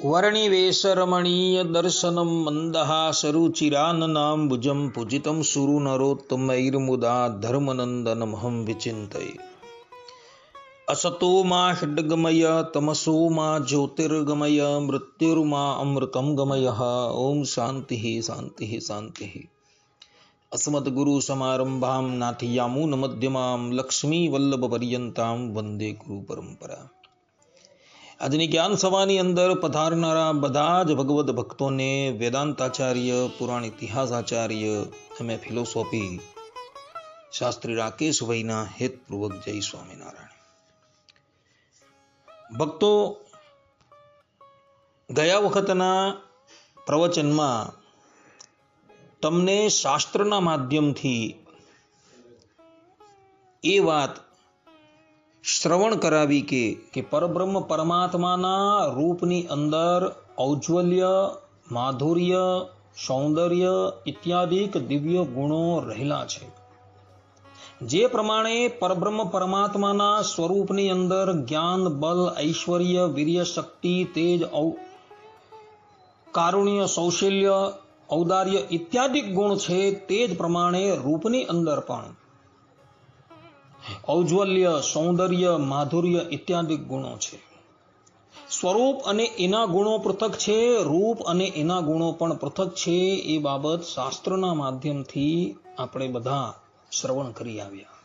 वर्णिवेशरमणीय दर्शनं मन्दहासरुचिराननाम्बुजं पूजितं सुरनरोत्तमैर्मुदा धर्मनन्दनमहं विचिन्तये। असतो मा षड्गमय तमसो मा ज्योतिर्गमय मृत्युर्मा अमृतं गमयः। ओम शांति शांति शांति। अस्मद्गुरुसमारम्भां नाथयामुनमध्यमां लक्ष्मीवल्लभपर्यन्तां वंदे गुरुपरंपरा। આજની જ્ઞાન સભાની અંદર પધારનારા બધા જ ભગવદ ભક્તોને વેદાંતાચાર્ય, પુરાણ ઇતિહાસાચાર્ય, એમએ ફિલોસોફી શાસ્ત્રી રાકેશભાઈના હેતપૂર્વક જય સ્વામિનારાયણ। ભક્તો, ગયા વખતના પ્રવચનમાં તમને શાસ્ત્રના માધ્યમથી એ વાત શ્રવણ કરાવી કે પરબ્રહ્મ પરમાત્માના રૂપની અંદર ઔજ્જવલ્ય, માધુર્ય, સૌંદર્ય ઇત્યાદિક દિવ્ય ગુણો રહેલા છે। જે પ્રમાણે પરબ્રહ્મ પરમાત્માના સ્વરૂપની અંદર જ્ઞાન, બલ, ઐશ્વર્ય, વીર્ય, શક્તિ, તેજ, કારુણ્ય, સૌશલ્ય, ઔદાર્ય ઇત્યાદિક ગુણ છે, તે જ પ્રમાણે રૂપની અંદર પણ ઔજ્જવલ્ય, સૌંદર્ય, માધુર્ય ઇત્યાદિ ગુણો છે। સ્વરૂપ અને એના ગુણો પૃથક છે, રૂપ અને એના ગુણો પણ પૃથક છે। એ બાબત શાસ્ત્રના માધ્યમથી આપણે બધા શ્રવણ કરી આવ્યા।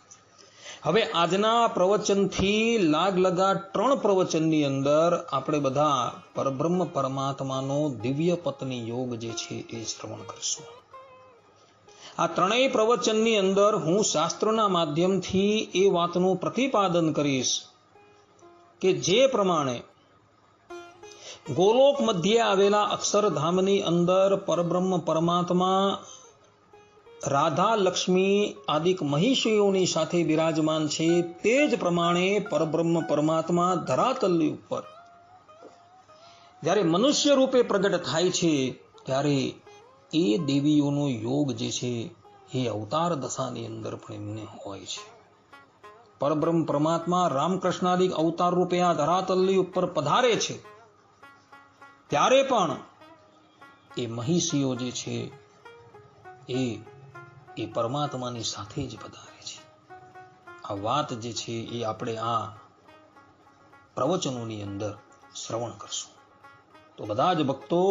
હવે આજના પ્રવચનથી લાગલગા 3 પ્રવચનની અંદર આપણે બધા પરબ્રહ્મ પરમાત્માનો દિવ્ય પત્ની યોગ જે છે એ શ્રવણ કરશું। આ ત્રણેય પ્રવચનની અંદર હું શાસ્ત્રના માધ્યમથી એ વાતનું પ્રતિપાદન કરીશ કે જે પ્રમાણે ગોલોક મધ્યે આવેલા અક્ષરધામની અંદર પરબ્રહ્મ પરમાત્મા રાધા, લક્ષ્મી આદિક મહિષીઓની સાથે બિરાજમાન છે, તે જ પ્રમાણે પરબ્રહ્મ પરમાત્મા ધરાતલની ઉપર જ્યારે મનુષ્ય રૂપે પ્રગટ થાય છે ત્યારે એ દેવીઓનો યોગ જે છે એ અવતાર દશાની અંદર પણ એમને હોય છે। પરબ્રહ્મ પરમાત્મા રામકૃષ્ણાદિક અવતાર રૂપે આ ધરાતલની ઉપર પધારે છે ત્યારે પણ એ મહિષીઓ જે છે એ પરમાત્માની સાથે જ પધારે છે। આ વાત જે છે એ આપણે આ પ્રવચનોની અંદર શ્રવણ કરશું। તો બધા જ ભક્તો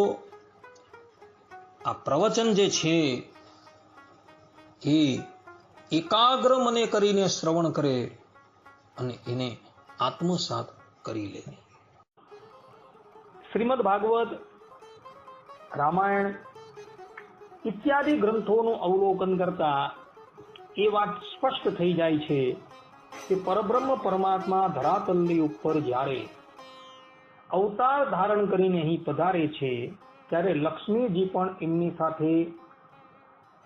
આ પ્રવચન જે છે એ એકાગ્ર મને કરીને શ્રવણ કરે અને એને આત્મસાત કરી લે। શ્રીમદ ભાગવત, રામાયણ ઇત્યાદિ ગ્રંથોનું અવલોકન કરતા એ વાત સ્પષ્ટ થઈ જાય છે કે પરબ્રહ્મ પરમાત્મા ધરાતલની ઉપર જ્યારે અવતાર ધારણ કરીને અહીં પધારે છે ત્યારે લક્ષ્મીજી પણ એમની સાથે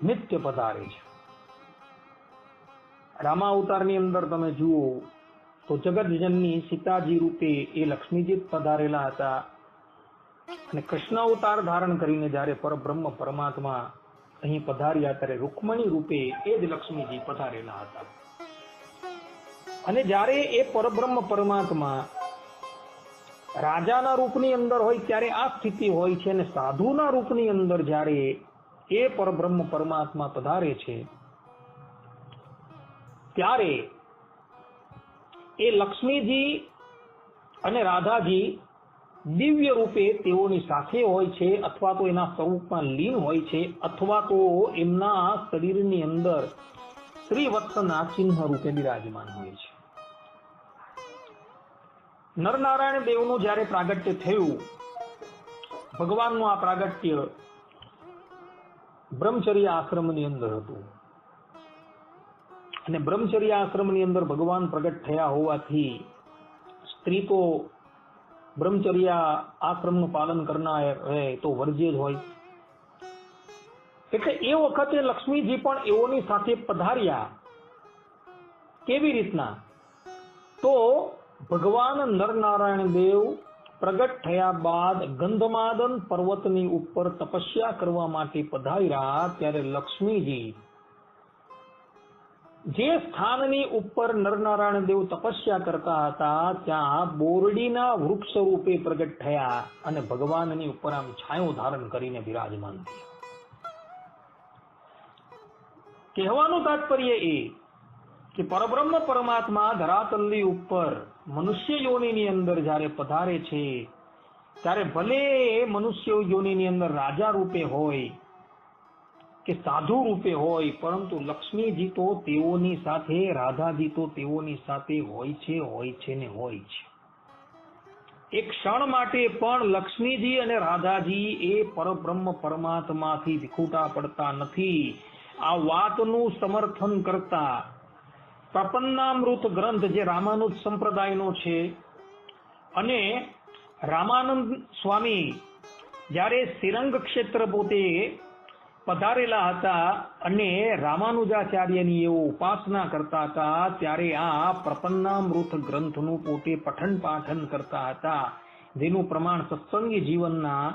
નિત્ય પધારે છે। રામા અવતારની અંદર તમે જુઓ તો જગતજનની સીતાજી રૂપે એ લક્ષ્મીજી પધારેલા હતા અને કૃષ્ણ અવતાર ધારણ કરીને જ્યારે પરબ્રહ્મ પરમાત્મા અહીં પધાર્યા ત્યારે રૂકમણી રૂપે એ જ લક્ષ્મીજી પધારેલા હતા। અને જ્યારે એ પરબ્રહ્મ પરમાત્મા રાજાના રૂપની અંદર હોય ત્યારે આ સ્થિતિ હોય છે અને સાધુના રૂપની અંદર જ્યારે એ પરબ્રહ્મ પરમાત્મા પધારે છે ત્યારે એ લક્ષ્મીજી અને રાધાજી દિવ્ય રૂપે તેઓની સાથે હોય છે અથવા તો એના સ્વરૂપમાં લીન હોય છે અથવા તો એમના શરીરની અંદર શ્રીવત્સના ચિહ્ન રૂપે બિરાજમાન હોય છે। નરનારાયણ દેવનું જ્યારે પ્રાગટ્ય થયું, ભગવાનનું આ પ્રાગટ્ય બ્રહ્મચર્ય આશ્રમની અંદર હતું અને બ્રહ્મચર્ય આશ્રમની અંદર ભગવાન પ્રગટ થયા હોવાથી સ્ત્રી તો બ્રહ્મચર્ય આશ્રમનું પાલન કરનાર રહે તો વર્જ્ય જ હોય, એટલે એ વખતે લક્ષ્મીજી પણ એઓની સાથે પધાર્યા। કેવી રીતના? તો ભગવાન નરનારાયણ દેવ પ્રગટ થયા બાદ ગંધમાદન પર્વતની ઉપર તપસ્યા કરવા માટે પધાર્યા ત્યારે લક્ષ્મીજી જે સ્થાનની ઉપર નરનારાયણ દેવ તપસ્યા કરતા હતા ત્યાં બોરડીના વૃક્ષ રૂપે પ્રગટ થયા અને ભગવાનની ઉપર આમ છાયો ધારણ કરીને બિરાજમાન થયા. કહેવાનું તાત્પર્ય એ કે પરબ્રહ્મ પરમાત્મા ધરાતલની ઉપર મનુષ્ય યોનિની અંદર જ્યારે પધારે છે ત્યારે ભલે મનુષ્ય યોનિની અંદર રાજા રૂપે હોય કે સાધુ રૂપે હોય, પરંતુ લક્ષ્મીજી તો તેઓની સાથે, રાધાજી તો તેઓની સાથે હોય છે ને હોય છે. એક ક્ષણ માટે પણ લક્ષ્મીજી અને રાધાજી એ પરબ્રહ્મ પરમાત્માથી વિખૂટા પડતા નથી. આ વાતનું સમર્થન કરતા પ્રપન્નામૃત ગ્રંથ જે રામાનુજ સંપ્રદાયનો છે, અને રામાનંદ સ્વામી જ્યારે શ્રીરંગ ક્ષેત્ર પોતે પધારેલા હતા અને રામાનુજાચાર્યની એવો ઉપાસના કરતા હતા, ત્યારે આ પ્રપન્નામૃત ગ્રંથનું પોતે પઠન પાઠન કરતા હતા, જેનું પ્રમાણ સત્સંગી જીવનના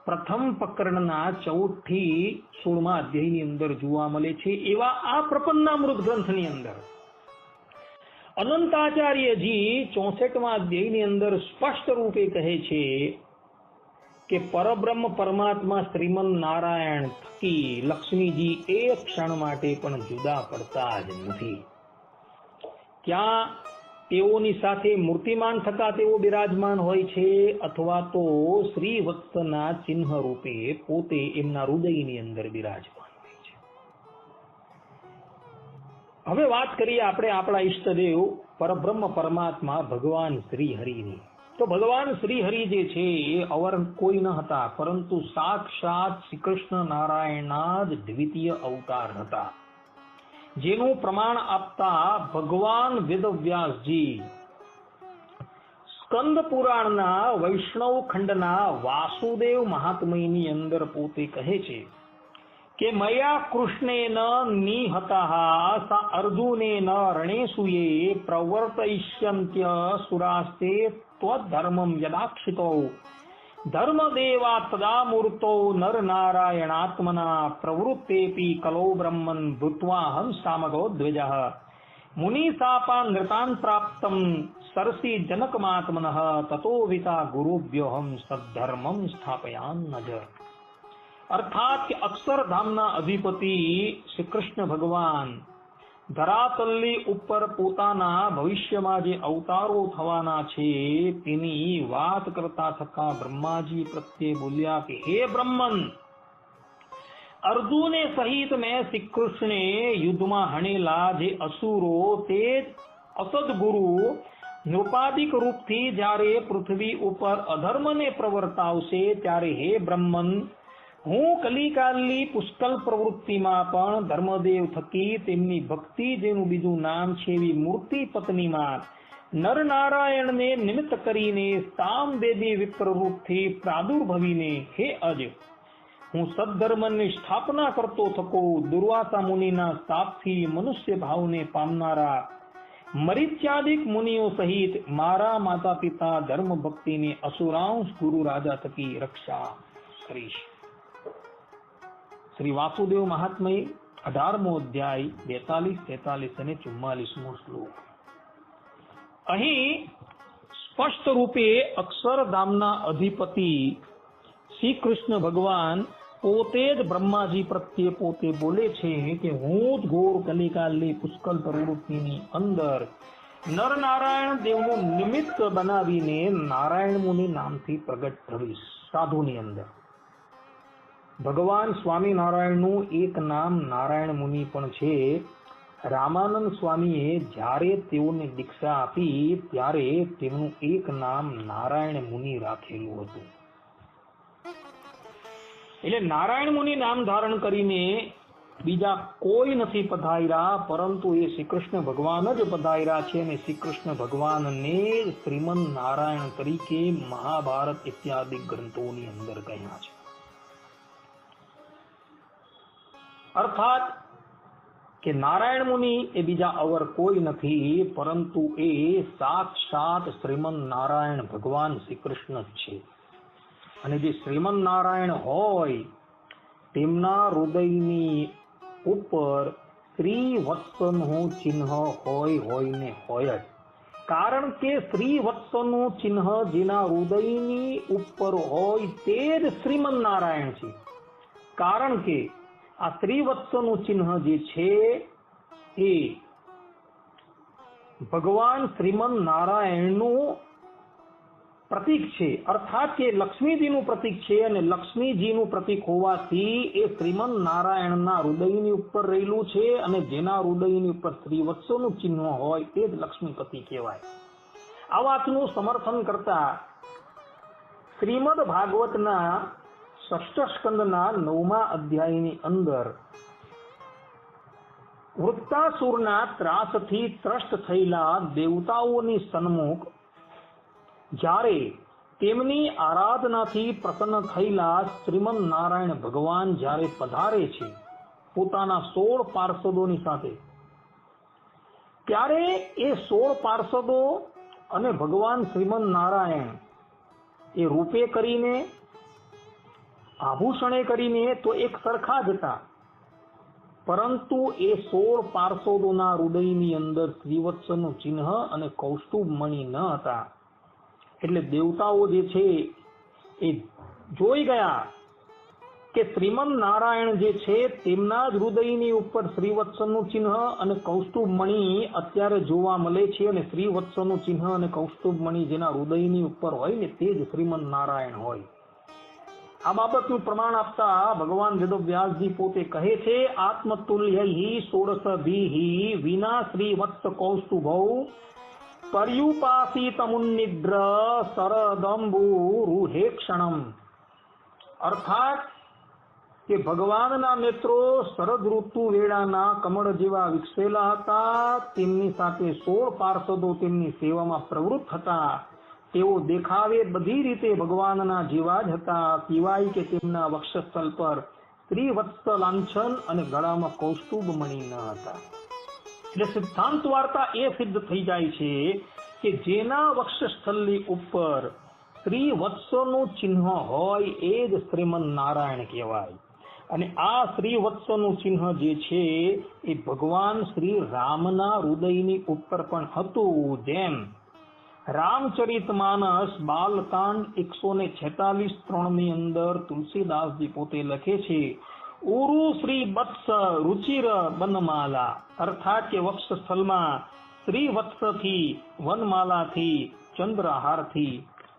પ્રથમ પ્રકરણના 14 થી 16મા અધ્યાયની અંદર જોવા મળે છે. એવા આ પ્રપન્નામૃત ગ્રંથની અંદર અનંતાચાર્યજી 64મા અધ્યાયની અંદર સ્પષ્ટ રૂપે કહે છે કે પરબ્રહ્મ પરમાત્મા શ્રીમન નારાયણ થકી લક્ષ્મીજી એક ક્ષણ માટે પણ જુદા પડતા જ નથી. ક્યાં તેઓની સાથે મૂર્તિમાન થતા તેઓ બિરાજમાન હોય છે, અથવા તો શ્રી વત્સના ચિહ્ન રૂપે પોતે એમના હૃદયની અંદર બિરાજમાન હોય છે. હવે વાત કરીએ આપણે આપણા ઈષ્ટદેવ પરબ્રહ્મ પરમાત્મા ભગવાન શ્રી હરિની. તો ભગવાન શ્રી હરિ જે છે એ અવર કોઈ ન હતા, પરંતુ સાક્ષાત શ્રી કૃષ્ણ નારાયણના જ દ્વિતીય અવતાર હતા, જેનું પ્રમાણ આપતા ભગવાન વેદવ્યાસજી સ્કંદ પુરાણના વૈષ્ણવ ખંડના વાસુદેવ મહાત્મ્યની અંદર પોતે કહે છે કે મયા કૃષ્ણેન નિહતઃ સા અર્જુનેન રણેસુયે પ્રવર્તયિષ્યન્ત્ય સુરાસ્તે ત્વધર્મં યદાક્ષિતો ધર્મદેવા તદા મૂર્તો નર નારાયણાત્મના પ્રવૃત્તેપી કલો બ્રહ્મન ભૂત્વા હંસામગો દ્વિજઃ મુનિશાપા નૃતાન પ્રાપ્તમ સરસી જનકમાત્મનઃ તતો વિતા ગુરુભ્યોહમ સદ્ધર્મમ સ્થાપયાન્નજ. અર્થાત કે અક્ષરધામના અધિપતિ શ્રી કૃષ્ણ ભગવાન ધરાતલની ઉપર પોતાના ભવિષ્યમાં જે અવતારો થવાના છે તેની વાત કરતા થતા બ્રહ્માજી પ્રત્યે બોલ્યા કે હે બ્રહ્મન, અર્જુને સહિત મેં શ્રી કૃષ્ણે યુદ્ધમાં હણેલા જે અસુરો તે અસદગુરુ નૃપાદિક રૂપથી જ્યારે પૃથ્વી ઉપર અધર્મને પ્રવર્તાવશે ત્યારે હે બ્રહ્મન, હું કલિકાલની પુષ્કળ પ્રવૃત્તિમાં પણ ધર્મદેવ થકી તેમની ભક્તિ જેનું બીજું નામ છે એવી મૂર્તિ પત્નીમાં નરનારાયણને નિમિત્ત કરીને સામદેવી વિપ્ર રૂપથી પ્રાદુર્ભવીને હે અજ, હું સદ્ધર્મની સ્થાપના કરતો થકો દુર્વાસા મુનિના શાપથી મનુષ્ય ભાવને પામનારા મરીચ્યાદિક મુનિઓ સહિત મારા માતા પિતા ધર્મ ભક્તિને અસુરાંશ ગુરુ રાજા થકી રક્ષા કરીશ. શ્રી વાસુદેવ મહાત્મય 18મો અધ્યાય 42, 43 અને 44મો શ્લોક. અહીં સ્પષ્ટ રૂપે અક્ષરધામના અધિપતિ શ્રી કૃષ્ણ ભગવાન પોતે જ બ્રહ્માજી પ્રત્યે પોતે બોલે છે કે હું જ ઘોર કલિકાલની પુષ્કળ પ્રવૃત્તિની અંદર નરનારાયણ દેવનું નિમિત્ત બનાવીને નારાયણ મુનિ નામથી પ્રગટ થવીશ. સાધુની અંદર ભગવાન સ્વામિનારાયણનું એક નામ નારાયણ મુનિ પણ છે. રામાનંદ સ્વામીએ જ્યારે તેઓને દીક્ષા આપી ત્યારે તેમનું એક નામ નારાયણ મુનિ રાખેલું હતું. એટલે નારાયણ મુનિ નામ ધારણ કરીને બીજા કોઈ નથી પધાર્યા, પરંતુ એ શ્રી કૃષ્ણ ભગવાન જ પધાર્યા છે, અને શ્રી કૃષ્ણ ભગવાનને શ્રીમન નારાયણ તરીકે મહાભારત ઇત્યાદિ ગ્રંથોની અંદર કહ્યા છે. અર્થાત કે નારાયણ મુનિ એ બીજા અવર કોઈ નથી, પરંતુ એ સાક્ષાત શ્રીમન નારાયણ ભગવાન શ્રી કૃષ્ણ જ છે. અને જે શ્રીમન નારાયણ હોય તેમના હૃદયની ઉપર શ્રીવત્સનું ચિહ્ન હોય ને હોય જ. કારણ કે શ્રીવત્સનું ચિહ્ન જેના હૃદયની ઉપર હોય તે જ શ્રીમન નારાયણ છે. કારણ કે આ શ્રીવત્સનું ચિહ્ન જે છે એ ભગવાન શ્રીમન નારાયણનું પ્રતીક છે, અર્થાત કે લક્ષ્મીજીનું પ્રતીક છે. અને લક્ષ્મીજીનું પ્રતીક હોવાથી એ શ્રીમન નારાયણના હૃદયની ઉપર રહેલું છે. અને જેના હૃદયની ઉપર શ્રીવત્સનું ચિહ્ન હોય તે જ લક્ષ્મીપતિ કહેવાય. આ વાતનું સમર્થન કરતા શ્રીમદ ભાગવતના ષષ્ઠ સ્કંદના 9મા અધ્યાયની અંદર વૃત્તાસુરના ત્રાસથી ત્રસ્ત થયેલા દેવતાઓની સન્મુખ જ્યારે તેમની આરાધનાથી પ્રસન્ન થયેલા શ્રીમન નારાયણ ભગવાન જ્યારે પધારે છે પોતાના 16 પાર્ષદોની સાથે, ત્યારે એ 16 પાર્ષદો અને ભગવાન શ્રીમન નારાયણ એ રૂપે કરીને, આભૂષણે કરીને તો એક સરખા જ હતા, પરંતુ એ 16 પાર્ષદોના હૃદયની અંદર શ્રીવત્સનું ચિહ્ન અને કૌસ્તુભ મણિ ન હતા. એટલે દેવતાઓ જે છે એ જોઈ ગયા કે શ્રીમન નારાયણ જે છે તેમના જ હૃદયની ઉપર શ્રીવત્સનું ચિહ્ન અને કૌસ્તુભ મણિ અત્યારે જોવા મળે છે. અને શ્રીવત્સનું ચિહ્ન અને કૌસ્તુભ મણિ જેના હૃદયની ઉપર હોય ને તે જ શ્રીમન નારાયણ હોય. આ બાબતનું પ્રમાણ આપતા ભગવાન વેદવ્યાસજી પોતે કહે છે, આત્મતુલ્ય ષોડશભિઃ વિના શ્રીવત્સ કૌસ્તુભૌ પર્યુપાસિતમુન્નિદ્ર શરદંબુરુહે ક્ષણમ. અર્થાત કે ભગવાનના નેત્રો શરદ ઋતુ વેળાના કમળ જેવા વિકસેલા હતા. તેમની સાથે 16 પાર્ષદો તેમની સેવામાં પ્રવૃત્ત હતા. તેઓ દેખાવે બધી રીતે ભગવાનના જેવા જ હતા, સિવાય કે તેમના વક્ષસ્થળ પર શ્રીવત્સ લાંછન અને ગળામાં કૌસ્તુભ મણિ ન હતા. એટલે સિદ્ધાંત વાર્તા એ સિદ્ધ થઈ જાય છે કે જેના વક્ષસ્થળની ઉપર શ્રીવત્સનું ચિહ્ન હોય એ જ શ્રીમન નારાયણ કહેવાય. અને આ શ્રીવત્સનું ચિહ્ન જે છે એ ભગવાન શ્રી રામના હૃદયની ઉપર પણ હતું. જેમ રામચરિતમાનસ બાલકાંડ 146:3 ની અંદર તુલસીદાસજી પોતે લખે છે, ઉરુ શ્રી વત્સ રુચિર વનમાલા. અર્થાત કે વક્ષસ્થળમાં શ્રીવત્સથી, વનમાલાથી, ચંદ્રહારથી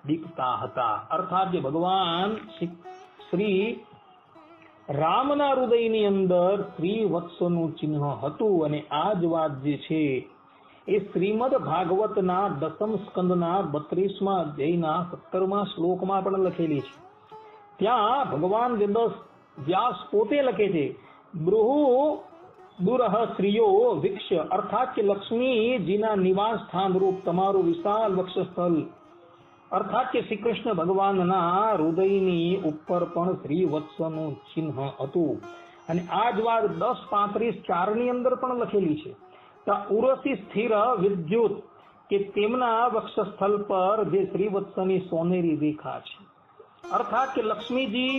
દીપતા હતા. અર્થાત કે ભગવાન શ્રી રામના હૃદયની અંદર શ્રીવત્સનું ચિહ્ન હતું. અને આ જ વાત જે છે એ શ્રીમદ ભાગવતના 10મ સ્કંદના 32મા અધ્યાયના 17મા શ્લોકમાં પણ લખેલી છે. ત્યાં ભગવાન વ્યાસ પોતે લખે છે, બૃહુ દુરહ શ્રીયો વિક્ષ. અર્થાત કે લક્ષ્મીજીના નિવાસ સ્થાન રૂપ તમારું વિશાળ વક્ષસ્થળ, અર્થાત કે શ્રી કૃષ્ણ ભગવાનના હૃદયની ઉપર પણ શ્રીવત્સનું ચિહ્ન હતું. અને આ જ વાત 10:35:4 ની અંદર પણ લખેલી છે. ઉરસી સ્થિર વિદ્યુત, કે તેમના વક્ષસ્થળ પર જે શ્રીવત્સની સોનેરી રેખા છે. અર્થાત કે લક્ષ્મીજી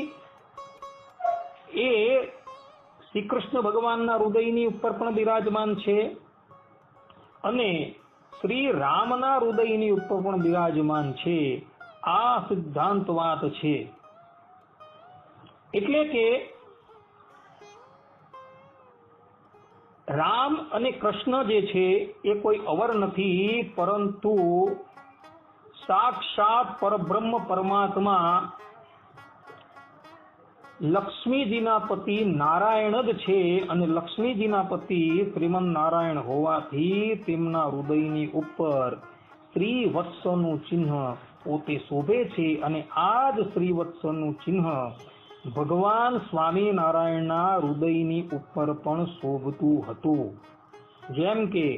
એ શ્રી કૃષ્ણ ભગવાનના હૃદયની ઉપર પણ બિરાજમાન છે અને શ્રી રામના હૃદયની ઉપર પણ બિરાજમાન છે. આ સિદ્ધાંત વાત છે. એટલે કે રામ અને કૃષ્ણ જે છે એ કોઈ અવર નથી, પરંતુ સાક્ષાત પરબ્રહ્મ પરમાત્મા લક્ષ્મીજીના પતિ નારાયણ જ છે. અને લક્ષ્મીજીના પતિ શ્રીમન નારાયણ હોવાથી તેમના હૃદયની ઉપર શ્રીવત્સનું ચિહ્ન પોતે શોભે છે. અને આ જ શ્રીવત્સનું ચિહ્ન ભગવાન સ્વામિનારાયણના હૃદયની ઉપર પણ શોભતું હતું. જેમ કે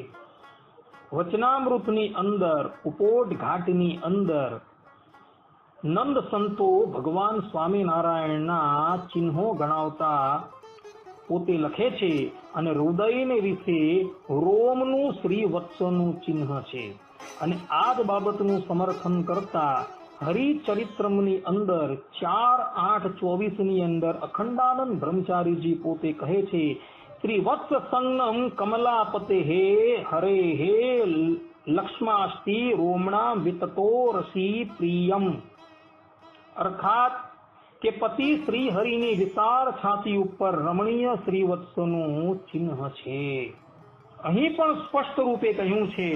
વચનામૃતની અંદર, ઉપોટ ઘાટની અંદર નંદ સંતો ભગવાન સ્વામિનારાયણના ચિહ્નો ગણાવતા પોતે લખે છે. અને હૃદયને વિશે રોમનું શ્રીવત્સનું ચિહ્ન છે. અને આ જ બાબતનું સમર્થન કરતા હરિચરિત્રમની અંદર 4:8:24 ની અંદર અખંડાનંદ બ્રહ્મચારીજી પોતે કહે છે શ્રી વત્સ સંગમ કમલાપતે હરે હે લક્ષ્માસ્તિ રોમણા વિતતો રસી પ્રિયમ. અર્થાત કે પતિ શ્રી હરિની વિશાળ છાતી ઉપર રમણીય શ્રીવત્સનું ચિહ્ન છે. અહીં પણ સ્પષ્ટ રૂપે કહ્યું છે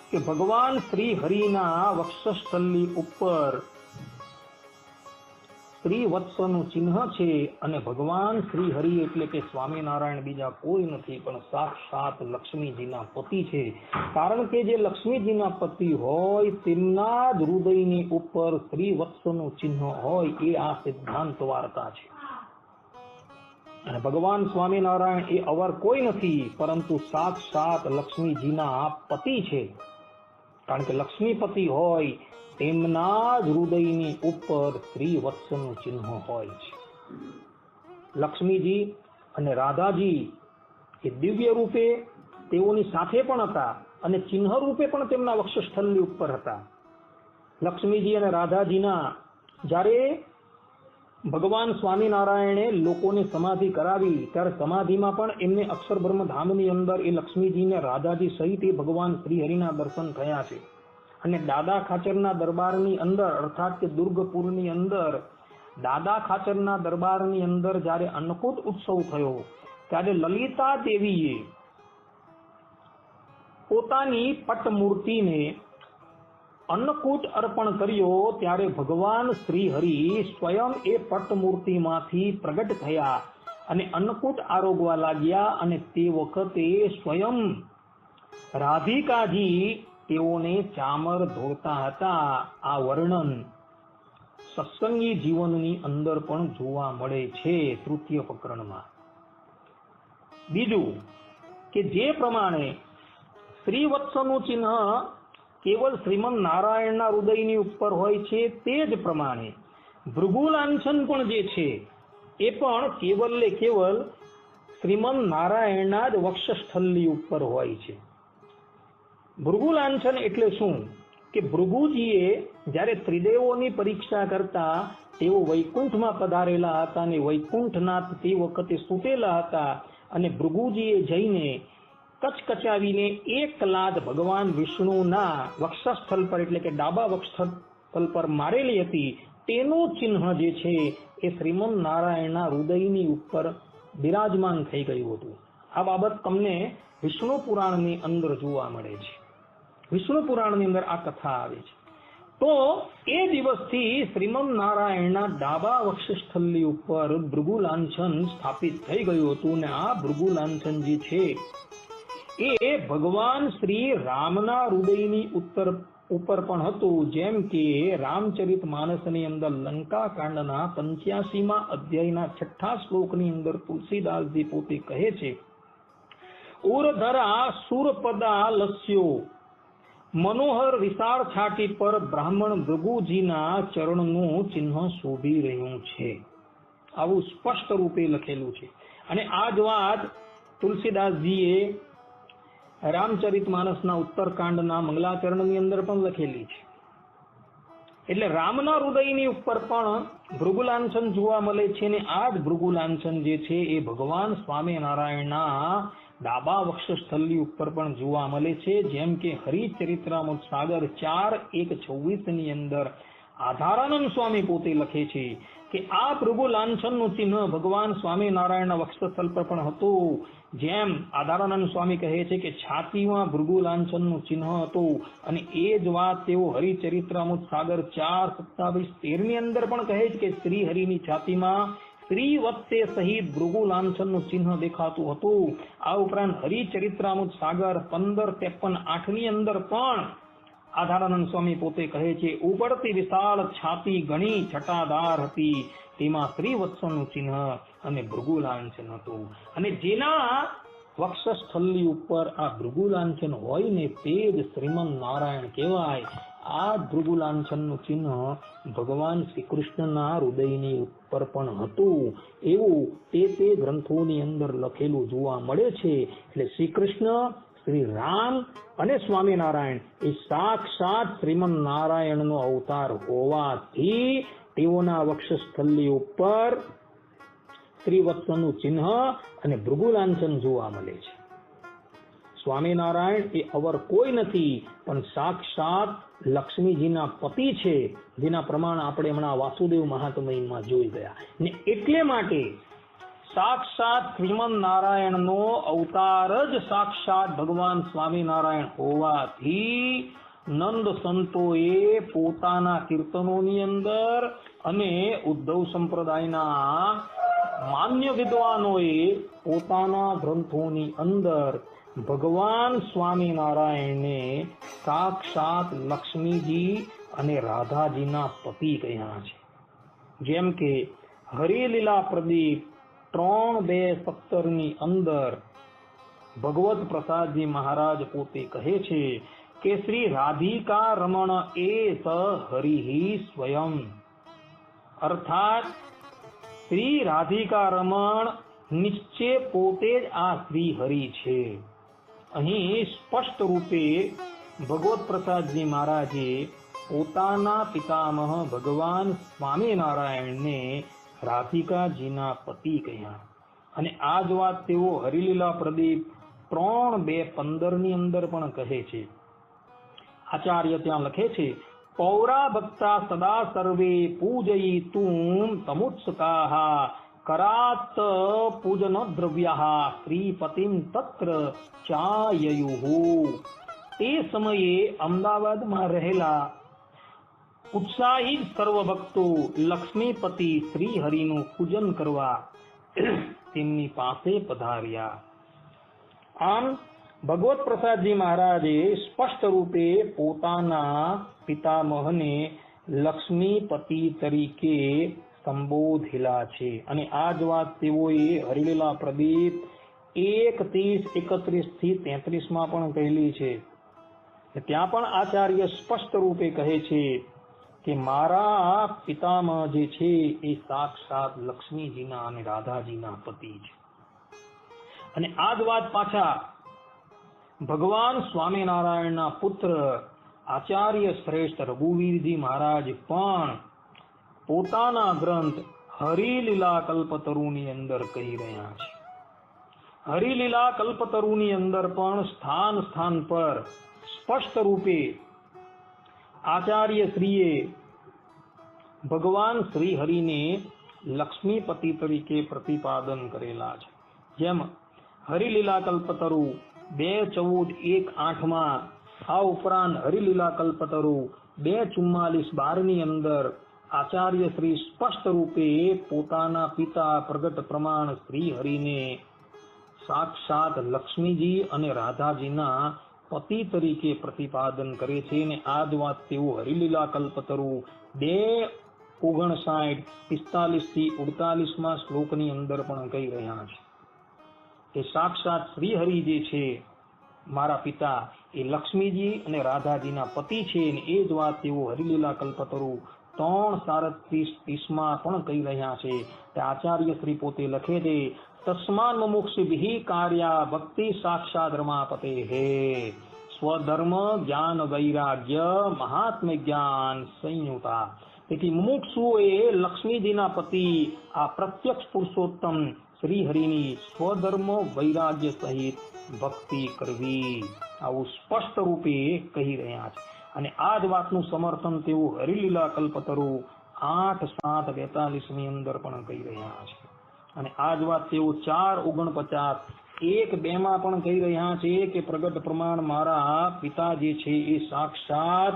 કે ભગવાન શ્રી હરિના વક્ષસ્થલી ઉપર શ્રીવત્સનું ચિહ્ન છે અને ભગવાન શ્રી હરિ એટલે કે સ્વામિનારાયણ બીજા કોઈ નથી પણ સાક્ષાત લક્ષ્મીજીના પતિ છે. કારણ કે જે લક્ષ્મીજીના પતિ હોય તેમના જ હૃદયની ઉપર શ્રીવત્સનું ચિહ્ન હોય એ આ સિદ્ધાંત વાર્તા છે. અને ભગવાન સ્વામિનારાયણ એ અવર કોઈ નથી પરંતુ સાક્ષાત લક્ષ્મીજીના પતિ છે. કારણ કે લક્ષ્મીપતિ હોય તેમના જ હૃદયની ઉપર શ્રીવત્સનું ચિહ્ન હોય છે. લક્ષ્મીજી અને રાધાજી એ દિવ્ય રૂપે તેઓની સાથે પણ હતા અને ચિહ્ન રૂપે પણ તેમના વક્ષસ્થળની ઉપર હતા. લક્ષ્મીજી અને રાધાજીના જ્યારે ભગવાન સ્વામિનારાયણે લોકોને સમાધિ કરાવી ત્યારે સમાધિમાં પણ એમને અક્ષર બ્રહ્મ ધામની અંદર એ લક્ષ્મીજીને રાધાજી સહિત એ ભગવાન શ્રી હરિના દર્શન થયા છે. અને દાદા ખાચરના દરબારની અંદર અર્થાત કે દુર્ગપુરની અંદર દાદા ખાચરના દરબારની અંદર જ્યારે અન્નકૂટ ઉત્સવ થયો ત્યારે લલિતા દેવીએ પોતાની પટમૂર્તિને અન્નકૂટ અર્પણ કર્યો ત્યારે ભગવાન શ્રી હરિ સ્વયં એ પટમૂર્તિમાંથી પ્રગટ થયા અને અન્નકૂટ આરોગવા લાગ્યા અને તે વખતે સ્વયં રાધિકાજી તેઓને ચામર ધોતા હતા. આ વર્ણન સત્સંગી જીવનની અંદર પણ જોવા મળે છે તૃતીય પ્રકરણમાં. બીજું કે જે પ્રમાણે શ્રીવત્સનું ચિહ્ન કેવલ શ્રીમદ નારાયણના હૃદયની ઉપર હોય છે તે જ પ્રમાણે ભૃગુલાંછન પણ જે છે એ પણ કેવલે કેવલ શ્રીમદ નારાયણના જ વક્ષસ્થળની ઉપર હોય છે. ભૃગુલાંછન એટલે શું કે ભૃગુજીએ જ્યારે ત્રિદેવોની પરીક્ષા કરતા તેઓ વૈકુંઠમાં પધારેલા હતા અને વૈકુંઠનાથ તે વખતે સૂતેલા હતા અને ભૃગુજીએ જઈને કચકચાવીને એક લાત ભગવાન વિષ્ણુના વક્ષસ્થળ પર એટલે કે ડાબા વક્ષસ્થળ પર મારેલી હતી. તેનું ચિહ્ન જે છે એ શ્રીમદ નારાયણના હૃદયની ઉપર બિરાજમાન થઈ ગયું હતું. આ બાબત તમને વિષ્ણુ પુરાણની અંદર જોવા મળે છે. વિષ્ણુ પુરાણની અંદર આ કથા આવે છે. તો એ દિવસથી શ્રીમદ નારાયણના ડાબા વક્ષસ્થળની ઉપર ભૃગુલાંછન સ્થાપિત થઈ ગયું હતું. અને આ ભૃગુલાંછન જે છે એ ભગવાન શ્રી રામના હૃદયની ઉપર પણ હતું. જેમ કે રામચરિત માનસની અંદર લંકા કાંડના 85મા અધ્યાયના 6થા શ્લોકની અંદર તુલસીદાસજી પોતે કહે છે, ઉરધરા સુરપદા લસ્યો મનોહર વિશાળ છાટી પર બ્રાહ્મણ ભૃગુજીના ચરણનું ચિહ્ન શોભી રહ્યું છે. આવું સ્પષ્ટ રૂપે લખેલું છે. અને આ જ વાત તુલસીદાસજીએ રામચરિત માનસના ઉત્તરકાંડના મંગલાચરણની અંદર પણ લખેલી છે. એટલે રામના હૃદયની ઉપર પણ ભૃગુલાંછન જોવા મળે છે. અને આ જ ભૃગુલાંછન જે છે એ ભગવાન સ્વામિનારાયણના ડાબા વક્ષસ્થળની ઉપર પણ જોવા મળે છે. જેમ કે હરિચરિત્રામૃત સાગર 4:1:26 ની અંદર આધારાનંદ સ્વામી પોતે લખે છે કે આ ભૃગુલાંછનનું ચિહ્ન ભગવાન સ્વામિનારાયણના વક્ષસ્થળ પર પણ હતું. જેમ આધારાનંદ સ્વામી કહે છે કે છાતીમાં ભૃગુલાંછનનું ચિહ્ન હતું. અને એ જ વાત તેઓ હરિચરિત્રામૃત સાગર 4:27-13 ની અંદર પણ કહે છે કે શ્રી હરિની છાતીમાં શ્રીવત્સે સહિત ભૃગુલાંછનનું ચિહ્ન દેખાતું હતું. આ ઉપરાંત હરિચરિત્રામૃત સાગર 15:53-8 ની અંદર પણ આધારાનંદ સ્વામી પોતે કહે છે, ઉબડતી વિશાળ છાતી ઘણી છટાદાર હતી, તેમાં શ્રીવત્સનું ચિહ્ન અને ભૃગુલાંછન હતું. અને જેના વક્ષસ્થળની ઉપર આ ભૃગુલાંછન હોય ને તે જ શ્રીમદ નારાયણ કહેવાય. આ ભૃગુલાંછનનું ચિહ્ન ભગવાન શ્રી કૃષ્ણના હૃદયની ઉપર પણ હતું એવું તે ગ્રંથોની અંદર લખેલું જોવા મળે છે. એટલે શ્રી કૃષ્ણ, શ્રી રામ અને સ્વામિનારાયણ એ સાક્ષાત શ્રીમદ નારાયણનો અવતાર હોવાથી તેઓના વક્ષસ્થળની ઉપર ત્રિવત્સનું ચિહ્ન અને ભૃગુલાંછન જોવા મળે છે. સ્વામિનારાયણ એ અવર કોઈ નથી, પણ સાક્ષાત લક્ષ્મીજીના પતિ છે, જેના પ્રમાણ આપણે હમણાં વાસુદેવ મહાત્મ્યમાં જોઈ ગયા. ને એટલે માટે સાક્ષાત શ્રીમન નારાયણનો અવતાર જ સાક્ષાત ભગવાન સ્વામિનારાયણ હોવાથી નંદ સંતોએ પોતાના કીર્તનોની અંદર અને ઉદ્ધવ સંપ્રદાયના માન્ય વિદ્વાનોએ પોતાના ગ્રંથોની અંદર ભગવાન સ્વામિનારાયણને સાક્ષાત લક્ષ્મીજી અને રાધાજીના પતિ કહ્યા છે. જેમ કે હરિલીલા પ્રદીપ 3:2:17 અંદર ભગવત પ્રસાદજી મહારાજ પોતે કહે છે કે શ્રી રાધિકા રમણ એ સ હરિ સ્વયં, અર્થાત શ્રી રાધિકા રમણ નિશ્ચય પોતે જ આ શ્રી હરિ છે. અહીં સ્પષ્ટ રૂપે ભગવત પ્રસાદજી મહારાજે પોતાના પિતામહ ભગવાન સ્વામિનારાયણને રાધિકાજીના પતિ કહ્યા. અને આ જ વાત તેઓ હરિલીલા પ્રદીપ 3:2:15 અંદર પણ કહે છે. આચાર્ય ત્યાં લખે છે, પૌરા ભક્તા સદા સર્વે પૂજયિતુમ તમુત્સુકાઃ કરાત પૂજન દ્રવ્યા શ્રીપતિમ તત્ર ચાયયુઃ. તે સમયે અમદાવાદમાં રહેલા ઉત્સાહી સર્વ ભક્તો લક્ષ્મીપતિ શ્રી હરિનું પૂજન કરવા તેમની પાસે પધાર્યા. આમ ભગવત પ્રસાદજી મહારાજે સ્પષ્ટ રૂપે પોતાના પિતામહને લક્ષ્મીપતિ તરીકે સંબોધેલા છે. અને આ જ વાત તેઓએ હરિલીલા પ્રદીપ 1:30-31-33 પણ કહેલી છે. ત્યાં પણ આચાર્ય સ્પષ્ટ રૂપે કહે છે કે મારા પિતામહ જે છે એ સાક્ષાત લક્ષ્મીજીના અને રાધાજીના પતિ છે. અને આ જ વાત પાછા ભગવાન સ્વામિનારાયણના પુત્ર આચાર્ય શ્રેષ્ઠ રઘુવીરજી મહારાજ પણ પોતાના ગ્રંથ હરિલીલા કલ્પતરુની અંદર કહી રહ્યા છે. હરિલીલા કલ્પતરુની અંદર પણ સ્થાન સ્થાન પર સ્પષ્ટ રૂપે આચાર્ય શ્રીએ ભગવાન શ્રી હરિને લક્ષ્મીપતિ તરીકે પ્રતિપાદન કરેલા છે. જેમ હરિલીલા કલ્પતરુ 2:14-1:8 આ ઉપરાંત હરિલીલા કલ્પતરુ 2:44-12 અંદર આચાર્ય શ્રી સ્પષ્ટ રૂપે પોતાના પિતા પ્રગટ પ્રમાણ શ્રી હરિને સાક્ષાત લક્ષ્મીજી અને રાધાજીના પતિ તરીકે પ્રતિપાદન કરે છે. અને આ જ વાત તેઓ હરિલીલા કલ્પતરુ 2:59-45-48 શ્લોકની અંદર પણ કહી રહ્યા છે કે સાક્ષાત શ્રી હરિ જે છે મારા પિતા એ લક્ષ્મીજી અને રાધાજીના પતિ છે. અને એ જ વાત તેઓ હરિલીલા કલ્પતરુ 3:37-30 પણ કહી રહ્યા છે. તે આચાર્ય શ્રી પોતે લખે છે, તસ્માન મુમુક્ષુભિ કાર્યા ભક્તિ સાક્ષાત રમાપતે હે સ્વધર્મ જ્ઞાન વૈરાગ્ય મહાત્મ્ય જ્ઞાન સંયુતા. તેથી મુમુક્ષુઓએ લક્ષ્મીજીના પતિ આ પ્રત્યક્ષ પુરુષોત્તમ શ્રી હરિની સ્વધર્મ વૈરાગ્ય સહિત ભક્તિ કરવી, આવું સ્પષ્ટ રૂપે કહી રહ્યા છે. અને આ જ વાતનું સમર્થન તેઓ હરિલીલા કલ્પતરુ 8:7-42 અંદર પણ કહી રહ્યા છે. અને આ જ વાત તેઓ 4:49-1:2 પણ કહી રહ્યા છે કે પ્રગટ પ્રમાણ મારા પિતા જે છે એ સાક્ષાત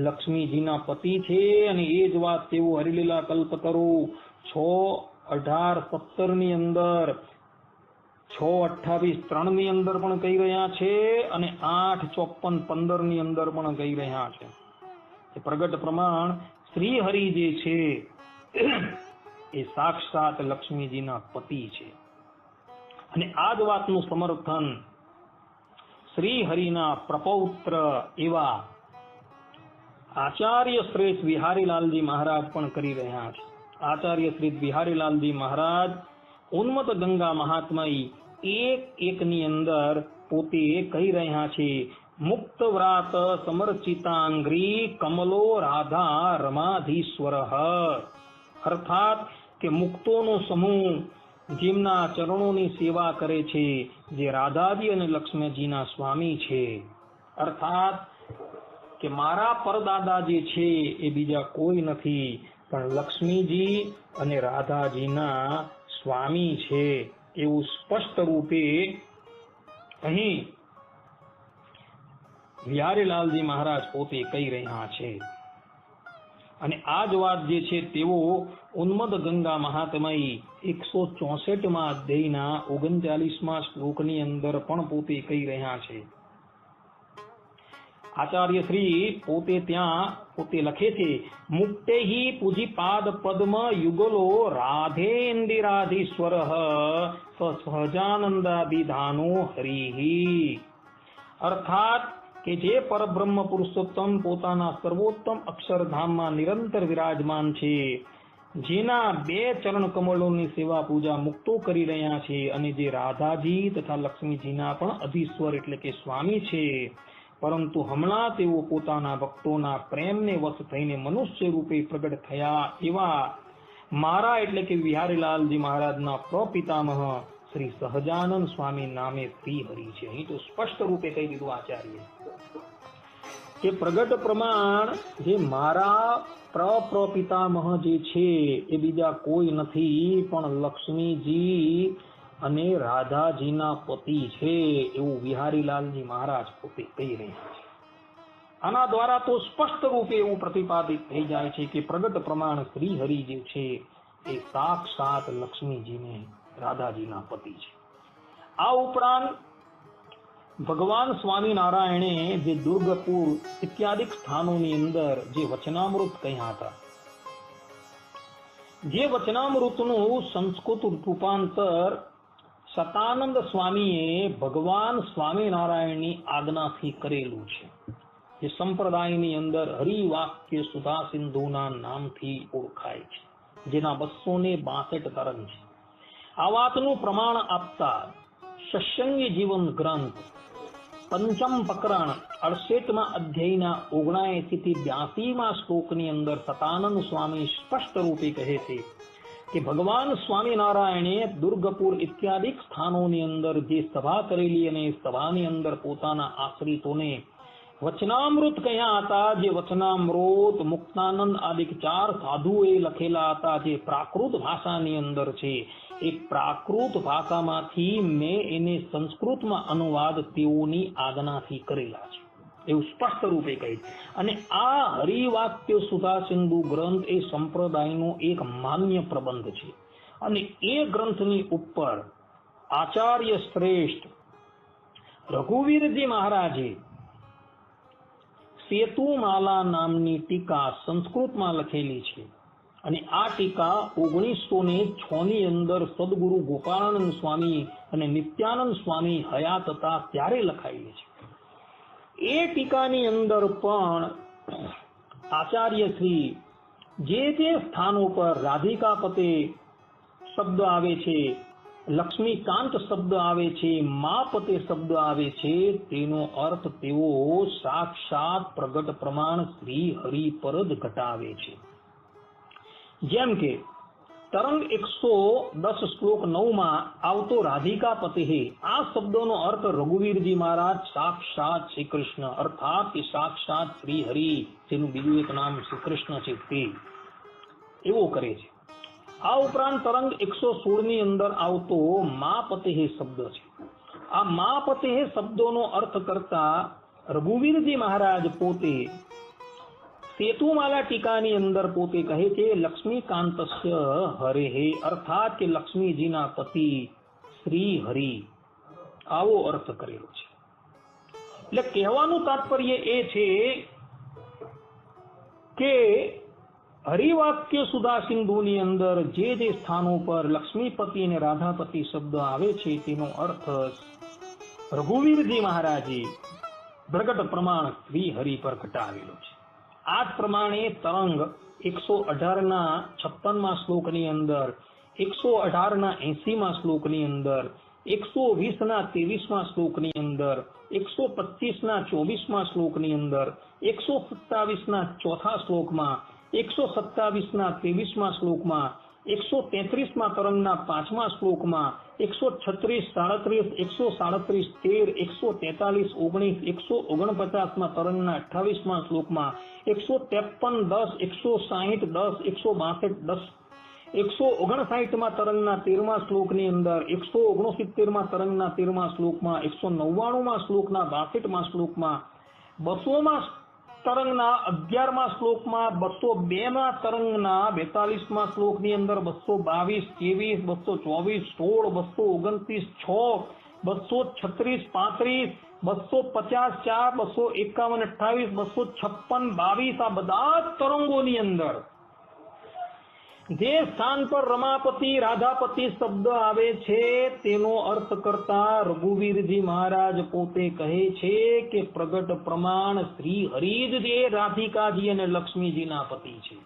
લક્ષ્મીજીના પતિ છે. અને એ જ વાત તેઓ હરિલીલા કલ્પતરુ 6:18-17 અંદર 6:28-3 અંદર પણ કહી રહ્યા છે. અને 8:54-15 અંદર પણ કહી રહ્યા છે. પ્રગટ પ્રમાણ શ્રી હરિ જે છે એ સાક્ષાત લક્ષ્મીજીના પતિ છે. અને આ જ વાતનું સમર્થન શ્રી હરિના પ્રપૌત્ર એવા આચાર્ય શ્રેષ્ઠ બિહારીલાલજી મહારાજ પણ કરી રહ્યા છે. આચાર્ય શ્રી બિહારીલાલજી મહારાજ ઉન્મત ગંગા મહાત્મય 1:1 અંદર પોતે કહી રહ્યા છે, મુક્ત વ્રાત સમર્ચિતાંગ્રી કમલો રાધા રમાધીશ્વર. અર્થાત કે મુક્તોનો સમૂહ જેમના ચરણોની સેવા કરે છે, જે રાધાજી અને લક્ષ્મણજીના સ્વામી છે. અર્થાત કે મારા પરદાદા જે છે એ બીજા કોઈ નથી પણ લક્ષ્મીજી અને રાધાજીના સ્વામી છે, એવું સ્પષ્ટ રૂપે અહીં બિહારીલાલજી મહારાજ પોતે કહી રહ્યા છે. અને આ જ વાત જે છે તેઓ ઉન્મદ ગંગા મહાત્મય 164માં અધ્યાયના 39મા શ્લોકની અંદર પણ પોતે કહી રહ્યા છે. આચાર્ય શ્રી પોતે ત્યાં પોતે લખે છે, મુક્તેહિ પૂજીપાદ પદ્મ યુગલો રાધેન્દિરાધીશ્વર સહજાનંદાદિધાનો હરિહિ. અર્થાત કે જે પરબ્રહ્મ પુરુષોત્તમ પોતાના સર્વોત્તમ અક્ષરધામમાં નિરંતર વિરાજમાન છે, જેના 2 ચરણ કમળોની સેવા પૂજા મુક્તો કરી રહ્યા છે, અને જે રાધાજી તથા લક્ષ્મીજીના પણ અધીશ્વર એટલે કે સ્વામી છે, પરંતુ હમણાં તેઓ પોતાના ભક્તોના પ્રેમને વશ થઈને મનુષ્ય રૂપે પ્રગટ થયા એવા મારા એટલે કે બિહારીલાલજી મહારાજના પ્રપિતામહ શ્રી સહજાનંદ સ્વામી નામે શ્રી હરિ છે. અહીં તો સ્પષ્ટ રૂપે કહી દીધું આચાર્ય કે પ્રગટ પ્રમાણ જે મારા પ્રપિતામહ જે છે એ બીજા કોઈ નથી પણ લક્ષ્મીજી અને રાધાજીના પતિ છે, એવું બિહારીલાલજી મહારાજ પોતે કહી રહ્યા છે. આના દ્વારા તો સ્પષ્ટ રૂપે એવું પ્રતિપાદિત થઈ જાય છે કે પ્રગટ પ્રમાણ શ્રી હરિ જે છે એ સાક્ષાત લક્ષ્મીજીને રાધાજીના પતિ છે. આ ઉપરાંત ભગવાન સ્વામિનારાયણે જે દુર્ગપુર ઇત્યાદિક સ્થાનોની અંદર જે વચનામૃત કહ્યા હતા, જે વચનામૃતનું સંસ્કૃત રૂપાંતર સતાનંદ સ્વામીએ ભગવાન સ્વામિનારાયણની આજ્ઞાથી કરેલું છે, જે સંપ્રદાયની અંદર હરિવાક્ય સુધા સિંધુના નામથી ઓળખાય છે, જેના 262 તરંગ છે. આ વાતનું પ્રમાણ આપતા સત્સંગી જીવન ગ્રંથ પંચમ પ્રકરણ 68મા અધ્યાયના 79 થી 82મા શ્લોકની અંદર સતાનંદ સ્વામી સ્પષ્ટ રૂપે કહે છે કે ભગવાન સ્વામિનારાયણે દુર્ગપુર ઇત્યાદિક સ્થાનોની અંદર જે સભા કરેલી અને સભાની અંદર પોતાના આશ્રિતોને વચનામૃત કહ્યા હતા, જે વચનામૃત મુક્તાનંદ આદિક 4 સાધુએ લખેલા હતા, જે પ્રાકૃત ભાષાની અંદર છે. એ પ્રાકૃત ભાષામાંથી મેં એને સંસ્કૃતમાં અનુવાદ તેઓની આજ્ઞાથી કરેલા છે, એવું સ્પષ્ટ રૂપે કહે છે. અને આ હરિવાક્ય સુધા સિંધુ ગ્રંથ એ સંપ્રદાયનો એક માન્ય પ્રબંધ છે. અને એ ગ્રંથની ઉપર આચાર્ય શ્રેષ્ઠ રઘુવીરજી મહારાજે સેતુમાલા નામની ટીકા સંસ્કૃતમાં લખેલી છે. અને આ ટીકા 1906ની અંદર સદગુરુ ગોપાળાનંદ સ્વામી અને નિત્યાનંદ સ્વામી હયાત હતા ત્યારે લખાયેલી છે. એ ટીકાની અંદર પણ આચાર્ય શ્રી જે સ્થાનો પર રાધિકાપતે શબ્દ આવે છે, લક્ષ્મીકાંત શબ્દ આવે છે, માપતે શબ્દ આવે છે, તેનો અર્થ તેઓ સાક્ષાત પ્રગટ પ્રમાણ શ્રી હરિ પર જ ઘટાવે છે. જેમ કે તરંગ 110 શ્લોક 9માં આવતો રાધિકાપતે, આ શબ્દોનો અર્થ રઘુવીરજી મહારાજ સાક્ષાત શ્રી કૃષ્ણ અર્થાત કે સાક્ષાત શ્રી હરિ, જેનું બીજું એક નામ શ્રી કૃષ્ણ છે, તે એવો કરે છે. આ ઉપરાંત તરંગ 116ની અંદર આવતો માપતે શબ્દ છે. આ માપતે શબ્દોનો અર્થ કરતા રઘુવીરજી મહારાજ પોતે સેતુમાલા ટીકાની અંદર પોતે કહે છે લક્ષ્મીકાંતસ્ય હરેહે, અર્થાત કે લક્ષ્મીજીના પતિ શ્રી હરિ, આવો અર્થ કરેલો છે. એટલે કહેવાનું તાત્પર્ય એ છે કે હરિવાક્ય સુધા સિંધુની અંદર જે સ્થાનો પર લક્ષ્મીપતિ અને રાધાપતિ શબ્દ આવે છે, તેનો અર્થ રઘુવીરજી મહારાજે પ્રગટ પ્રમાણ શ્રી હરિ પર ઘટાવેલો છે. આ જ પ્રમાણે તરંગ 118ના 56મા શ્લોકની અંદર, 118ના 80મા શ્લોકની અંદર, 120ના 23મા શ્લોકની અંદર, 125ના 24મા શ્લોકની અંદર, 127ના 4થા શ્લોકમાં, 127ના 23મા શ્લોકમાં, 133માં તરંગના 5મા શ્લોકમાં 136, 37, 137, 13, 143, 19, 149માં તરંગના 28મા શ્લોકમાં 153, 10, 160, 10, 162, 10, 159માં તરંગના 13મા શ્લોકની અંદર 169માં તરંગના 13મા શ્લોકમાં 199માં શ્લોકના 62મા શ્લોકમાં 200માં તરંગના 11મા શ્લોકમાં 202માં તરંગના 42મા શ્લોકની અંદર 222, 23, 224, 16, 229, 6, 236, 35, 4, 251, 28, 256, 22 આ બધા તરંગોની અંદર જે સ્થાન પર રમાપતિ રાધાપતિ શબ્દ આવે છે તેનો અર્થ કરતા રઘુવીરજી મહારાજ પોતે કહે છે કે પ્રગટ પ્રમાણ શ્રી હરિ જ જે રાધિકાજી અને લક્ષ્મીજીના પતિ છે.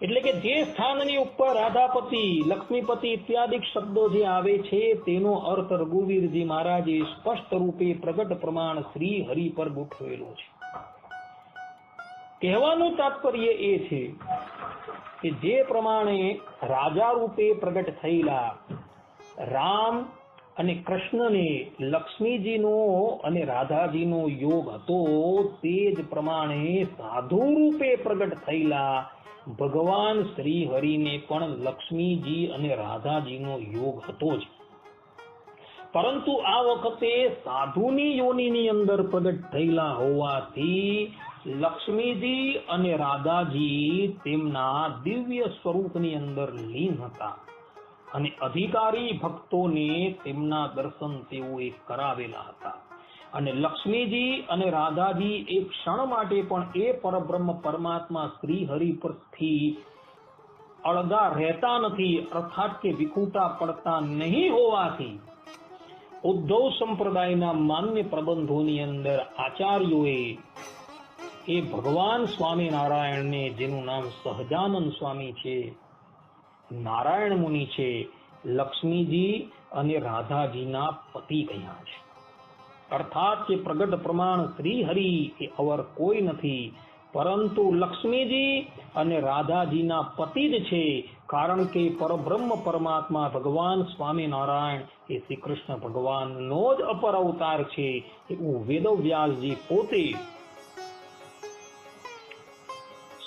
એટલે કે જે સ્થાનની ઉપર રાધાપતિ, લક્ષ્મીપતિ ઇત્યાદિ શબ્દો જે આવે છે તેનો અર્થ રઘુવીરજી મહારાજે સ્પષ્ટ રૂપે પ્રગટ પ્રમાણ શ્રી હરિ પર ગોઠવેલો છે. કહેવાનું તાત્પર્ય એ છે કે જે પ્રમાણે રાજા રૂપે પ્રગટ થયેલા રામ અને કૃષ્ણને લક્ષ્મીજીનો અને રાધાજીનો યોગ હતો, તે જ પ્રમાણે સાધુ રૂપે પ્રગટ થયેલા ભગવાન શ્રી હરિને પણ લક્ષ્મીજી અને રાધાજીનો યોગ હતો જ. પરંતુ આ વખતે સાધુની યોનિની અંદર પ્રગટ થયેલા હોવાથી લક્ષ્મીજી અને રાધાજી તેમના દિવ્ય સ્વરૂપની અંદર લીન હતા અને અધિકારી ભક્તોને તેમના દર્શન તેઓએ કરાવેલા હતા. અને લક્ષ્મીજી અને રાધાજી એક ક્ષણ માટે પણ એ પરબ્રહ્મ પરમાત્મા શ્રી હરિ પરથી અળગા રહેતા નથી, અર્થાત કે વિખૂટા પડતા નહીં હોવાથી ઉદ્ધવ સંપ્રદાયના માન્ય પ્રબંધોની અંદર આચાર્યોએ એ ભગવાન સ્વામિનારાયણને, જેનું નામ સહજાનંદ સ્વામી છે, નારાયણ મુનિ છે, લક્ષ્મીજી અને રાધાજીના પતિ કહ્યા છે. અર્થાત કે પ્રગટ પ્રમાણ શ્રી હરિ એ અવર કોઈ નથી, પરંતુ લક્ષ્મીજી અને રાધાજીના પતિ જ છે. કારણ કે પરબ્રહ્મ પરમાત્મા ભગવાન સ્વામિનારાયણ એ શ્રી કૃષ્ણ ભગવાનનો જ અપર અવતાર છે. એવું વેદવ્યાસજી પોતે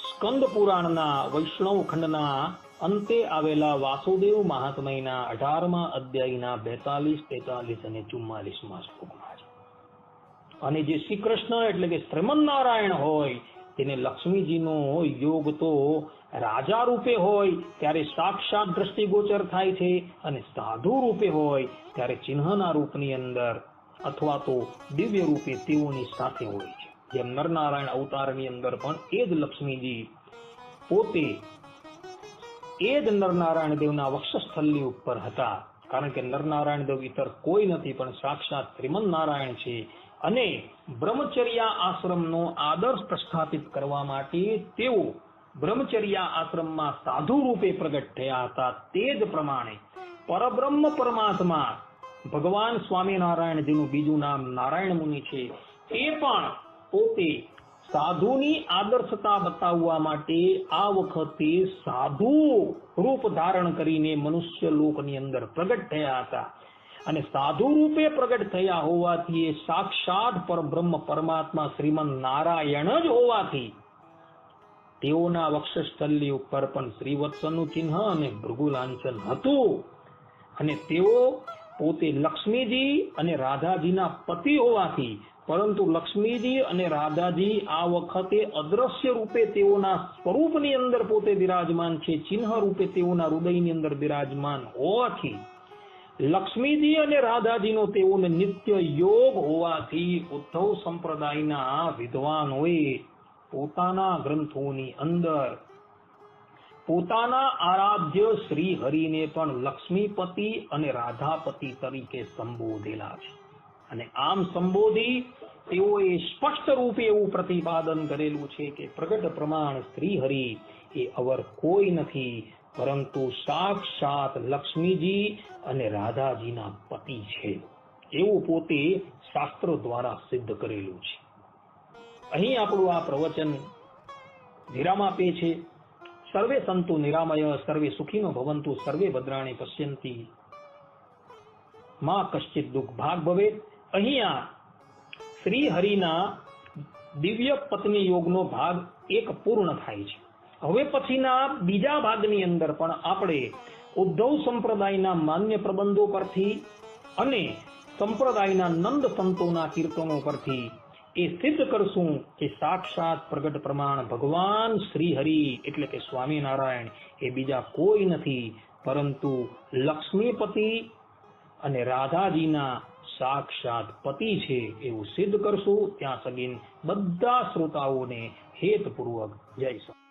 સ્કંદ પુરાણના વૈષ્ણવ ખંડના અંતે આવેલા વાસુદેવ મહાત્મ્યના 18મા અધ્યાયના 42, 43 અને 44માં શ્લોકમાં છે. અને જે શ્રી કૃષ્ણ એટલે કે શ્રીમન નારાયણ હોય તેને લક્ષ્મીજીનો યોગ તો રાજા રૂપે હોય ત્યારે સાક્ષાત દ્રષ્ટિગોચર થાય છે, અને સાધુ રૂપે હોય ત્યારે ચિહ્નના રૂપની અંદર અથવા તો દિવ્ય રૂપે તેઓની સાથે હોય છે. જેમ નરનારાયણ અવતારની અંદર પણ એ જ લક્ષ્મીજી પોતે એ જ નરનારાયણ દેવના વક્ષસ્થળની ઉપર હતા. કારણ કે નરનારાયણ દેવ ઇતર કોઈ નથી પણ સાક્ષાત શ્રીમન નારાયણ છે. અને બ્રહ્મચર્યા આશ્રમનો આદર્શ પ્રસ્થાપિત કરવા માટે તેઓ બ્રહ્મચર્યા આશ્રમમાં સાધુ રૂપે પ્રગટ થયા હતા. તે જ પ્રમાણે પરબ્રહ્મ પરમાત્મા ભગવાન સ્વામિનારાયણ, જેનું બીજું નામ નારાયણ મુનિ છે, તે પણ પોતે સાધુની આદર્શતા બતાવવા માટે આ વખતે સાધુ રૂપ ધારણ કરીને મનુષ્ય લોકની અંદર પ્રગટ થયા હતા. અને સાધુ રૂપે પ્રગટ થયા હોવાથી એ સાક્ષાત પરબ્રહ્મ પરમાત્મા શ્રીમન નારાયણ જ હોવાથી તેઓના વક્ષસ્થળની ઉપર પણ શ્રીવત્સનું ચિહ્ન અને ભૃગુલાંચન હતું. અને તેઓ પોતે લક્ષ્મીજી અને રાધાજીના પતિ હોવાથી, પરંતુ લક્ષ્મીજી અને રાધાજી આ વખતે અદ્રશ્ય રૂપે તેઓના સ્વરૂપની અંદર પોતે બિરાજમાન છે, ચિહ્ન રૂપે તેઓના હૃદયની અંદર બિરાજમાન હોવાથી લક્ષ્મીજી અને રાધાજીનો તેઓને નિત્ય યોગ હોવાથી ઉદ્ધવ સંપ્રદાયના વિદ્વાનોએ પોતાના ગ્રંથોની અંદર પોતાના આરાધ્ય શ્રી હરિને પણ લક્ષ્મીપતિ અને રાધાપતિ તરીકે સંબોધેલા છે. અને આમ સંબોધી તેઓએ સ્પષ્ટ રૂપે એવું પ્રતિપાદન કરેલું છે કે પ્રગટ પ્રમાણ શ્રી હરિ એ અવર કોઈ નથી, પરંતુ સાક્ષાત લક્ષ્મીજી અને રાધાજીના પતિ છે. એવું પોતે શાસ્ત્રો દ્વારા સિદ્ધ કરેલું છે. અહીં આપણું આ પ્રવચન વિરામ આપે છે. સર્વે સંતુ નિરામય, સર્વે સુખીનો ભવંતુ, સર્વે ભદ્રાણી પશ્યંતી, માં કશ્ચિત દુઃખ ભાગ ભવે. અહીંયા શ્રી હરિના દિવ્ય પત્ની યોગનો ભાગ 1 પૂર્ણ થાય છે. હવે પછીના બીજા ભાગની અંદર પણ આપણે ઉદ્ધવ સંપ્રદાયના માન્ય પ્રબંધો પરથી અને સંપ્રદાયના નંદ સંતોના કીર્તનો પરથી એ સિદ્ધ કરશું કે સાક્ષાત પ્રગટ પ્રમાણ ભગવાન શ્રી હરિ એટલે કે સ્વામિનારાયણ એ બીજા કોઈ નથી પરંતુ લક્ષ્મીપતિ અને રાધાજીના સાક્ષાત પતિ છે એવું સિદ્ધ કરશું. ત્યાં સગીન બધા શ્રોતાઓને હેતપૂર્વક જય સ્વામી.